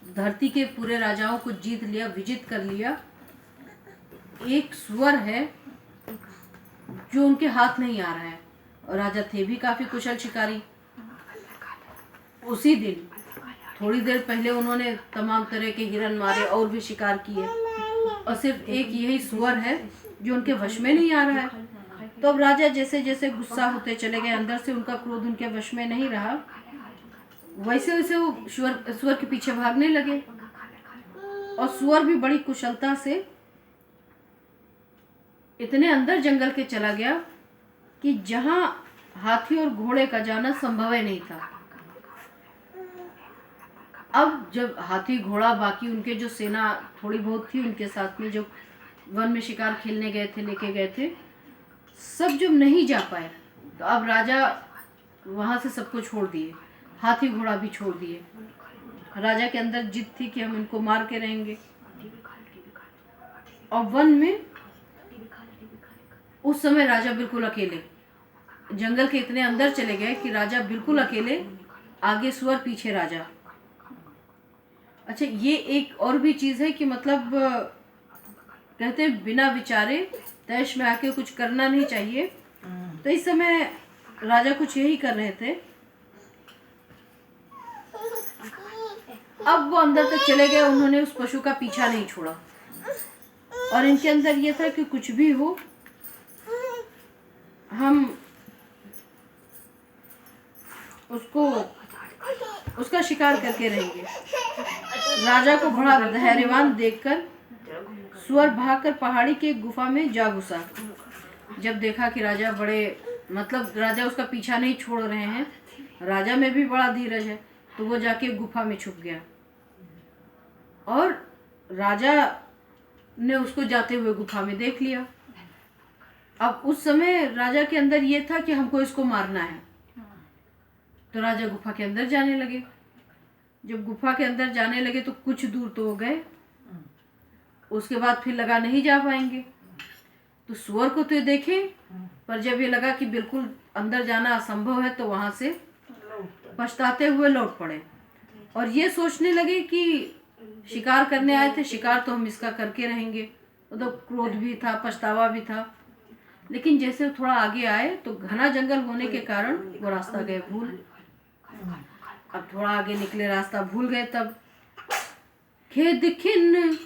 धरती के पूरे राजाओं को जीत लिया, विजित कर लिया, एक सुअर है जो उनके हाथ नहीं आ रहा है। और राजा थे भी काफी कुशल शिकारी। उसी दिन थोड़ी देर पहले उन्होंने तमाम तरह के हिरन मारे और भी शिकार किए, और सिर्फ एक यही सुअर है जो उनके वश में नहीं आ रहा है। तो अब राजा जैसे जैसे गुस्सा होते चले गए, अंदर से उनका क्रोध उनके वश में नहीं रहा, वैसे वैसे वो सुअर के पीछे भागने लगे। और सुअर भी बड़ी कुशलता से इतने अंदर जंगल के चला गया कि जहां हाथी और घोड़े का जाना संभव ही नहीं था। अब जब हाथी घोड़ा बाकी उनके जो सेना थोड़ी बहुत थी उनके साथ में, जो वन में शिकार खेलने गए थे, लेके गए थे, सब जब नहीं जा पाए तो अब राजा वहां से सबको छोड़ दिए, हाथी घोड़ा भी छोड़ दिए। राजा के अंदर जिद थी कि हम इनको मार के रहेंगे। और वन में उस समय राजा बिल्कुल अकेले, जंगल के इतने अंदर चले गए कि राजा बिल्कुल अकेले, आगे सुअर पीछे राजा। अच्छा, ये एक और भी चीज है कि मतलब कहते हैं बिना विचारे तैश में आके कुछ करना नहीं चाहिए। तो इस समय राजा कुछ यही कर रहे थे। अब वो अंदर तक चले गए, उन्होंने उस पशु का पीछा नहीं छोड़ा। और इनके अंदर ये था कि कुछ भी हो हम उसका शिकार करके रहेंगे। राजा को बड़ा धैर्यवान देखकर सुअर भागकर पहाड़ी के गुफा में जा घुसा। जब देखा कि राजा राजा उसका पीछा नहीं छोड़ रहे हैं, राजा में भी बड़ा धीरज है, तो वो जाके गुफा में छुप गया। और राजा ने उसको जाते हुए गुफा में देख लिया। अब उस समय राजा के अंदर ये था कि हमको इसको मारना है। तो राजा गुफा के अंदर जाने लगे। जब गुफा के अंदर जाने लगे तो कुछ दूर तो हो गए, उसके बाद फिर लगा नहीं जा पाएंगे। तो सुअर को तो देखे, पर जब ये लगा कि बिल्कुल अंदर जाना असंभव है तो वहां से पछताते हुए लौट पड़े। और ये सोचने लगे कि शिकार करने आए थे, शिकार तो हम इसका करके रहेंगे। तो क्रोध भी था, पछतावा भी था। लेकिन जैसे थोड़ा आगे आए तो घना जंगल होने के कारण वो रास्ता गए भूल। अब थोड़ा आगे निकले, रास्ता भूल गए। तब खेद खिन्न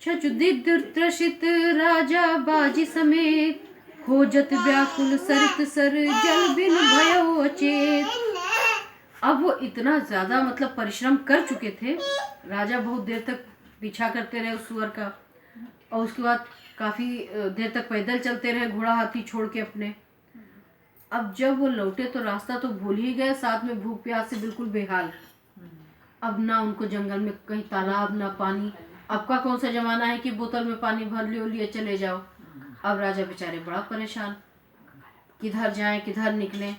छचुदिद त्रसित राजा बाजी समेत, खोजत व्याकुल सरित सर जल बिन भयो अचेत। अब वो इतना ज्यादा परिश्रम कर चुके थे, राजा बहुत देर तक पीछा करते रहे उस सुअर का, और उसके बाद काफी देर तक पैदल चलते रहे, घोड़ा हाथी छोड़ के अपने। अब जब वो लौटे तो रास्ता तो भूल ही गए, साथ में भूख प्यास से बिल्कुल बेहाल। अब ना उनको जंगल में कहीं तालाब, ना पानी। अब का कौन सा जमाना है कि बोतल में पानी भर लियो, लिए चले जाओ। अब राजा बेचारे बड़ा परेशान, किधर जाएं किधर निकलें।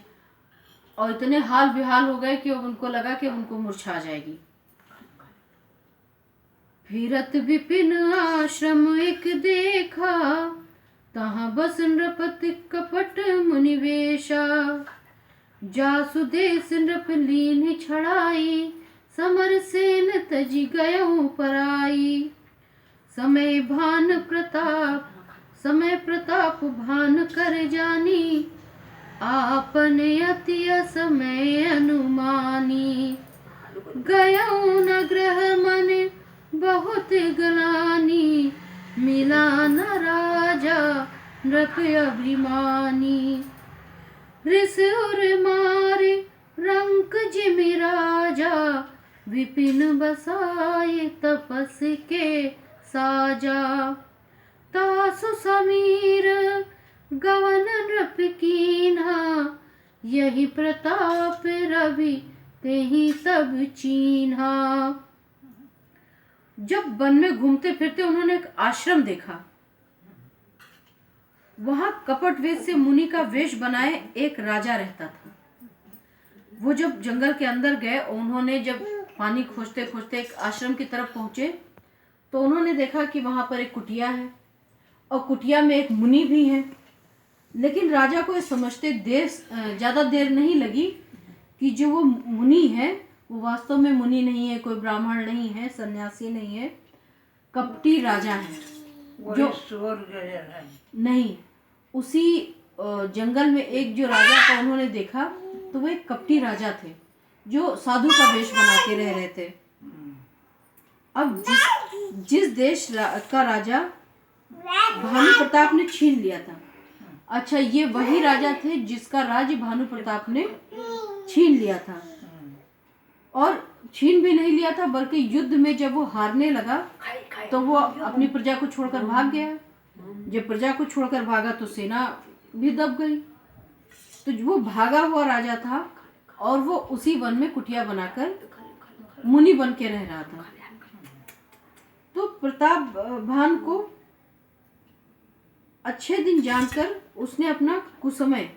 और इतने हाल बेहाल हो गए कि अब उनको लगा कि उनको मूर्छा आ जाएगी। फिरत विपिन आश्रम एक देखा, तहाँ बस नृपति कपट मुनिवेशा। जासु देश नृप लीन छड़ाई, समर सेन तजी गयो पराई। समय प्रताप भान कर जानी, आपन अति समय अनुमानी। गयो न ग्रह मन बहुत गलानी, मिला न राजा नृप अभिमानी। रिस उर मारे रंक जिमि राजा, विपिन बसाए तपस के साजा। तासु समीर गवन नृप कीन्हा, यही प्रताप रवि तेहि तब चीन्हा। जब वन में घूमते फिरते उन्होंने एक आश्रम देखा। वहां कपट वेश से मुनि का वेश बनाए एक राजा रहता था। वो जब जंगल के अंदर गए, उन्होंने जब पानी खोजते खोजते एक आश्रम की तरफ पहुंचे तो उन्होंने देखा कि वहां पर एक कुटिया है और कुटिया में एक मुनि भी है। लेकिन राजा को ये समझते ज्यादा देर नहीं लगी कि जो वो मुनि है वो वास्तव में मुनि नहीं है, कोई ब्राह्मण नहीं है, सन्यासी नहीं है, कपटी राजा है। जो नहीं, उसी जंगल में एक जो राजा का उन्होंने देखा, तो वो एक कपटी राजा थे जो साधु का वेश बना के रह रहे थे। अब जिस देश का राजा भानु प्रताप ने छीन लिया था, अच्छा ये वही राजा थे जिसका राज्य भानु प्रताप ने छीन लिया था। और छीन भी नहीं लिया था, बल्कि युद्ध में जब वो हारने लगा तो वो अपनी प्रजा को छोड़कर भाग गया। जब प्रजा को छोड़कर भागा तो सेना भी दब गई। तो वो भागा हुआ राजा था और वो उसी वन में कुटिया बनाकर मुनि बन के रह रहा था। तो प्रताप भान को अच्छे दिन जानकर उसने अपना कुसमय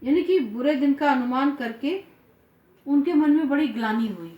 यानी कि बुरे दिन का अनुमान करके उनके मन में बड़ी ग्लानि हुई